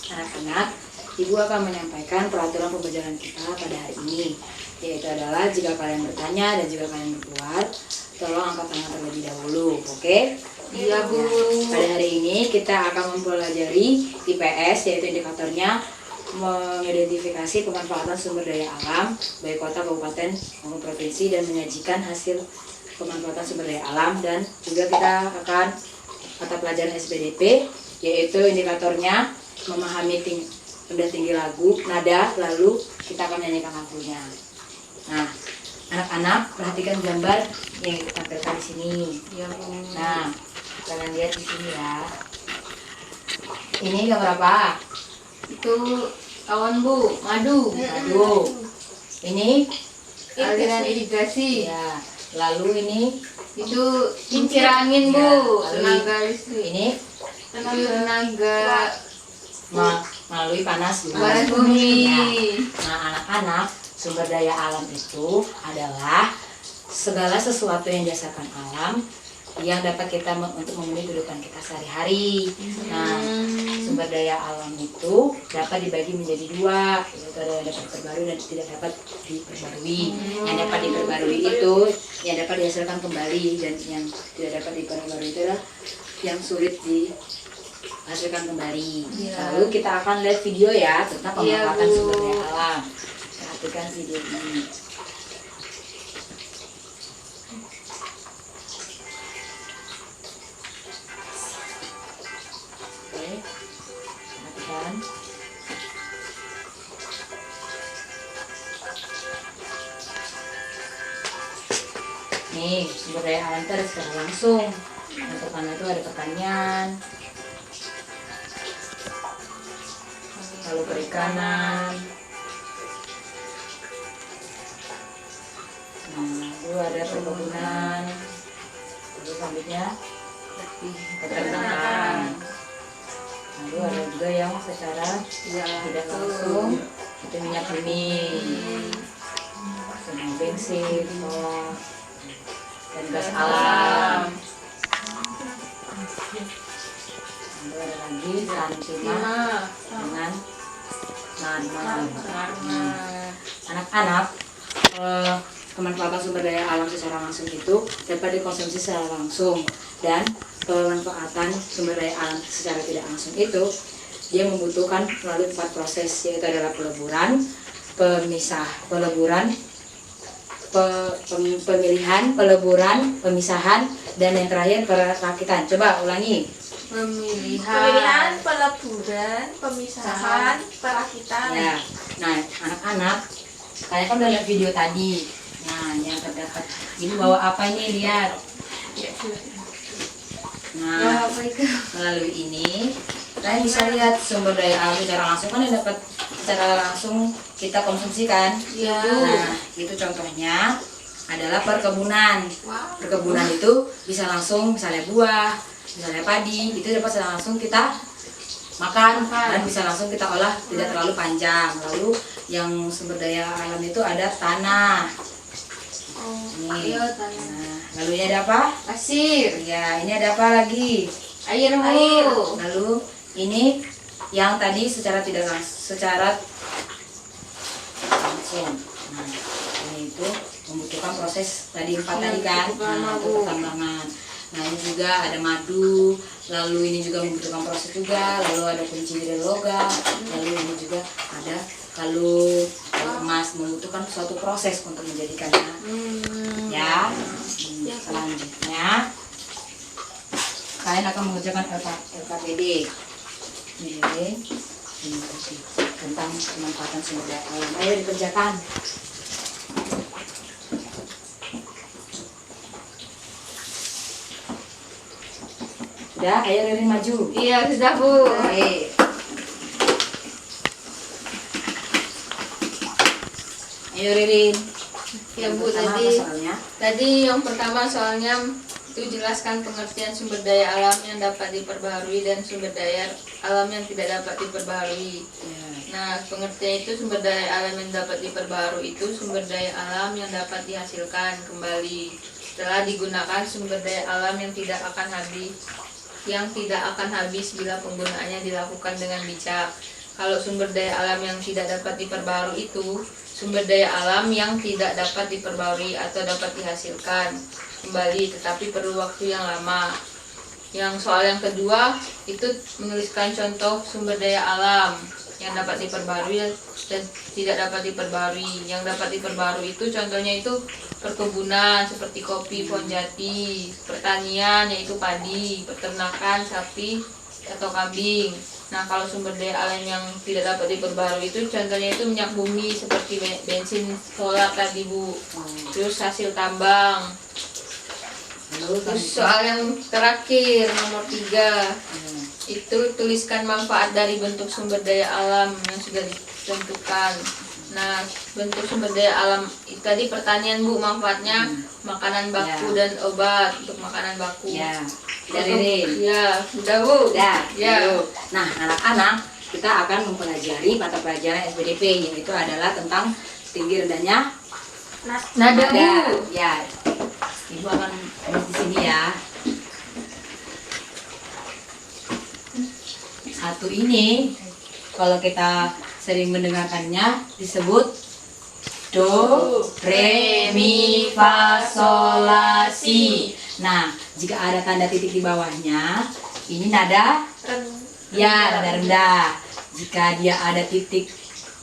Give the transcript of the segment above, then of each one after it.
Anak-anak, Ibu akan menyampaikan peraturan pembelajaran kita pada hari ini, yaitu adalah jika kalian bertanya dan jika kalian berkeluar, tolong angkat tangan terlebih dahulu, oke? Iya, Bu. Pada hari ini kita akan mempelajari IPS, yaitu indikatornya mengidentifikasi pemanfaatan sumber daya alam baik kota, kabupaten, maupun provinsi dan menyajikan hasil pemanfaatan sumber daya alam. Dan juga kita akan mata pelajaran SPDP, yaitu indikatornya memahami rendah tinggi lagu, nada, lalu kita akan menyanyikan lagunya. Nah, anak-anak perhatikan gambar yang ditampilkan di sini. Iya, Bu. Nah, kalian lihat di sini ya. Ini gambar apa? Itu awan, Bu. Madu. Madu. Ini Aliran irigasi. ya. Lalu ini Itu kincir angin, Bu. Ya, Tenaga listrik. ini Itu tenaga melalui panas panas bumi. Nah, anak-anak, sumber daya alam itu adalah segala sesuatu yang didasarkan alam yang dapat kita untuk memenuhi kehidupan kita sehari-hari. Nah, sumber daya alam itu dapat dibagi menjadi dua, yaitu ada yang dapat diperbarui dan tidak dapat diperbarui. Yang dapat diperbarui itu yang dapat dihasilkan kembali, dan yang tidak dapat diperbarui itu adalah yang sulit dihasilkan kembali. Lalu kita akan lihat video ya tentang pemanfaatan sumber daya alam. Perhatikan video ini. Oke, perhatikan. Nih, sumber daya alam itu ada secara langsung. Yang pertama itu ada pertanian, lalu perikanan, lalu ada perkebunan, lalu selanjutnya peternakan, lalu ada juga yang secara tidak langsung itu minyak bumi, sama bensin, minyak, dan gas alam. Lalu ada lagi santima dengan marmer. Anak-anak, pemanfaatan sumber daya alam secara langsung itu dapat dikonsumsi secara langsung, dan pemanfaatan sumber daya alam secara tidak langsung itu dia membutuhkan melalui 4 proses, yaitu adalah peleburan, pemilihan, peleburan, pemisahan, dan yang terakhir perakitan. Coba ulangi. Pemilihan, peleburan, pemisahan, perakitan. Ya. Nah, anak-anak, kalian kan udah lihat video tadi. Nah, yang terdapat ini bawa apa ini, lihat. Nah, melalui ini kalian bisa lihat sumber daya alam secara langsung kan yang dapat secara langsung kita konsumsikan. Iya. Nah, itu contohnya adalah perkebunan. Perkebunan itu bisa langsung, misalnya buah, misalnya padi, itu dapat secara langsung kita makan dan bisa langsung kita olah, tidak terlalu panjang. Lalu yang sumber daya alam itu ada tanah. Ini. Iya, tanah. Nah, lalu ini ada apa? Pasir. Ya, ini ada apa lagi? Air. Lalu ini yang tadi secara tidak langsung, secara langsung. Nah, ini itu membutuhkan proses tadi 4 tadi kan. Nah, itu pertambangan. Nah, ini juga ada madu, lalu ini juga membutuhkan proses juga, lalu ada kunci dari logam, lalu ini juga ada kalau emas membutuhkan suatu proses untuk menjadikannya. Ya. Selanjutnya kalian akan mengerjakan LKPD. Ini tentang pemanfaatan sumber daya alam. Ayo dikerjakan. Sudah, ayo Ririn maju. Iya, sudah, Bu. Oke. Ayo Ririn. Ya, Bu, tadi yang pertama soalnya itu jelaskan pengertian sumber daya alam yang dapat diperbaharui dan sumber daya alam yang tidak dapat diperbaharui. Ya. Nah, pengertian itu sumber daya alam yang dapat diperbaharui itu sumber daya alam yang dapat dihasilkan kembali setelah digunakan sumber daya alam yang tidak akan habis bila penggunaannya dilakukan dengan bijak. Kalau sumber daya alam yang tidak dapat diperbarui itu sumber daya alam yang tidak dapat diperbarui atau dapat dihasilkan kembali, tetapi perlu waktu yang lama. Yang soal yang kedua itu menuliskan contoh sumber daya alam yang dapat diperbarui dan tidak dapat diperbarui. Yang dapat diperbarui itu contohnya itu perkebunan seperti kopi, pohon jati, pertanian yaitu padi, peternakan sapi atau kambing. Nah, kalau sumber daya alam yang tidak dapat diperbarui itu contohnya itu minyak bumi seperti bensin solar tadi Bu. Terus hasil tambang. Terus soal yang terakhir nomor 3 itu tuliskan manfaat dari bentuk sumber daya alam yang sudah ditentukan. Nah, bentuk sumber daya alam itu tadi pertanian Bu, manfaatnya makanan baku dan obat untuk makanan baku. Ya, dari ya, sudah Bu. Udah, ya. gitu. Nah, anak-anak, kita akan mempelajari mata pelajaran SPDP, yaitu adalah tentang tinggi rendahnya Nada Bu. Ya, Ibu akan tulis di sini ya. Satu ini, kalau kita sering mendengarkannya disebut do, re, mi, fa, sol, la, si. Nah, jika ada tanda titik di bawahnya, ini nada ya, nada rendah. Jika dia ada titik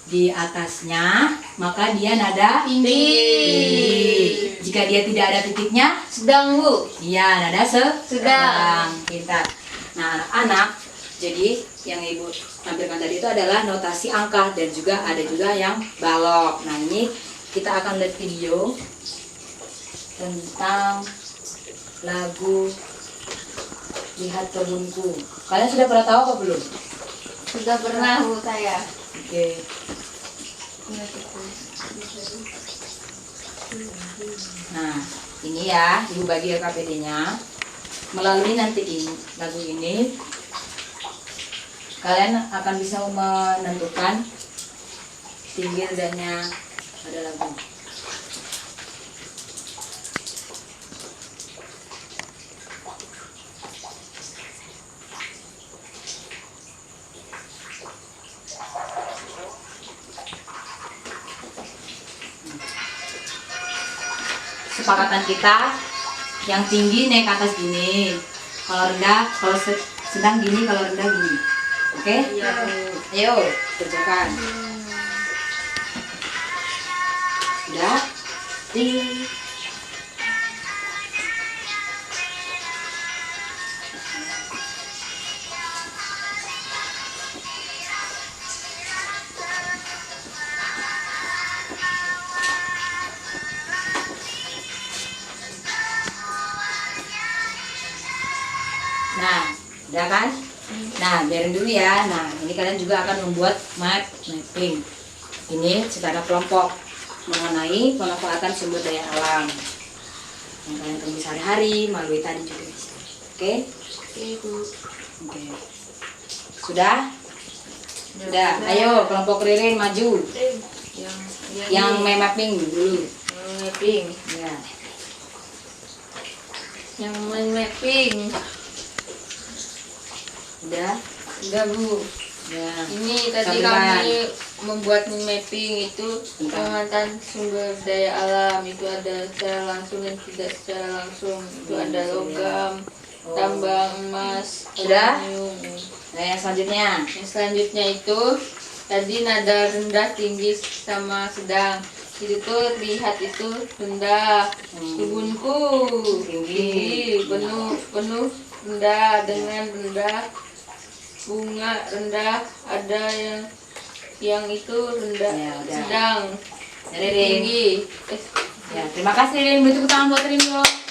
di atasnya, maka dia nada tinggi. Jika dia tidak ada titiknya, Sedang Bu. iya, nada Sedang. Pintar. Nah, anak-anak, jadi yang Ibu tampilkan tadi itu adalah notasi angka dan juga ada juga yang balok. Nah, ini kita akan lihat video tentang lagu Lihat Kebunku. Kalian sudah pernah tahu apa belum? Sudah pernah Bu saya. Oke. Nah, ini ya, Ibu bagi KPD-nya. Melalui nanti lagu ini, kalian akan bisa menentukan tinggi rendahnya pada lagu. Kesepakatan kita, yang tinggi naik ke atas gini, kalau rendah, kalau sedang gini, kalau rendah gini. Oke? Iya Bu. Ayo, kerjakan. Sudah? Tinggi. Nah, udah kan? Nah, biarin dulu ya. Nah, ini kalian juga akan membuat mapping. Ini secara kelompok mengenai pemanfaatan sumber daya alam yang kalian temui sehari-hari melalui tadi juga bisa. Oke? Oke. Sudah? Sudah. Ayo, kelompok Ririn maju. Yang mapping dulu. Mapping. Ya. Yang mapping. Udah? Sudah Bu. Ya. Ini tadi Sampaikan. kami membuat mapping itu pemanfaatan sumber daya alam itu ada secara langsung dan tidak secara langsung. Itu ada logam, tambang emas, Sudah? aluminium. Nah, yang selanjutnya. Yang selanjutnya itu tadi nada rendah, tinggi sama sedang. Itu tuh lihat itu rendah. Kebunku tinggi, penuh rendah, dengan rendah. Bunga rendah, ada yang itu rendah, Ya, udah. sedang, Ririn. tinggi. Ya, terima kasih Ririn. Beri tepuk tangan buat Ririn dulu.